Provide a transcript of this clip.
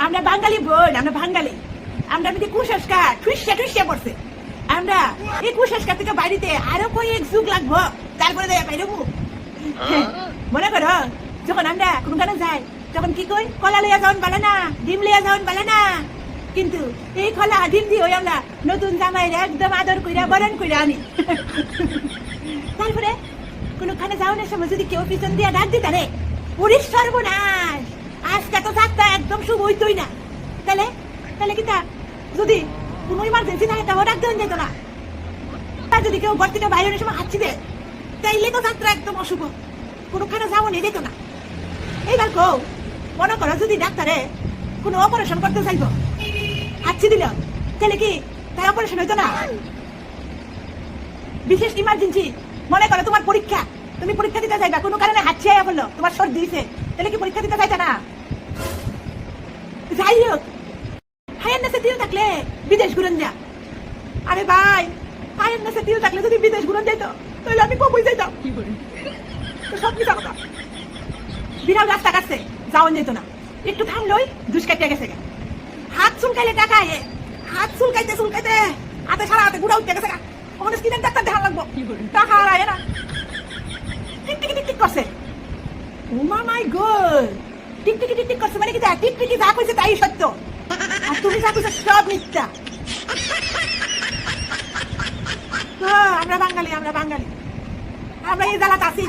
আমরা বাঙালি বোন, আমরা বাঙালি, আমরা যদি কুসংস্কার ঠুসে পড়ছে, আমরা এই কুসংস্কার থেকে বাড়িতে আরো কয়েক যুগ লাগবো, তারপরে বাইরেবো। মনে করো যখন আমরা কোনো গানে যাই তখন কি কই, কলা লইয়া যাওয়ান বলে না, ডিম লইয়া যাওয়ান বলে না, কিন্তু এই কলা ডিম দিয়ে আমরা নতুন জামাই একদম আদর কইরা বরণ কইরা আনি। তারপরে কোনখানে যাওয়ানোর সময় যদি কেউ পিছন দিয়ে ডাক দিতে রে, পুলিশ সর্বনাশ, আজকে তো যাত্রা একদম শুভ হইতই না। তাহলে তাহলে কি তা যদি কোনো ইমার্জেন্সি থাকে তাও ডাক দেওয়া যেত না। আর যদি কেউ ঘর থেকে বাইরের সময় হাঁচি দেয়, তাইলে তো যাত্রা একদম অশুভ, কোনোখানে যাওয়া নিয়ে যেত না। এইবার কৌ, মনে করো যদি ডাক্তারে কোনো অপারেশন করতে চাইব, হাঁচি দিল, তাহলে কি তাই অপারেশন হইতো না? বিশেষ ইমার্জেন্সি, মনে করো তোমার পরীক্ষা, তুমি পরীক্ষা দিতে চাইবা, কোনো কারণে হাঁচি আয়া বললো, তোমার সর্দি দিয়েছে, তাহলে কি পরীক্ষা দিতে চাইতা না? যাই হোক, হায়ার নেশে দিল থাকলে বিদেশ ঘুরেন যা। আরে ভাই, হায়ার নেশে দিল থাকলে যদি বিদেশ ঘুরেন যাইত, তাহলে আমি কবই যাইতাম। সব মিশা কথা, বিরাল রাস্তা কাটছে, যাওয়ান যেত না, একটু থামলই দুষ কাটিয়া গেছে। হাত চুলকাইলে টাকা আয়ে, হাত চুলকাইতে চুলকাইতে হাতে সারা হাতে গুড়া উঠতে গেছে, ওখানে স্কিনের ডাক্তার দেখা লাগবো, টাকা আর আয় না। টিকটিকি টিকটিক করছে, ওমা মাই গড, টিকটিকি টিকটিক করছে মানে কি? টিকটিকি যা কইছে তাই সত্য, আর তুমি যা কইছো সব মিথ্যা। আমরা বাঙালি, আমরা বাঙালি, আমরা এই জ্বালাতে আছি।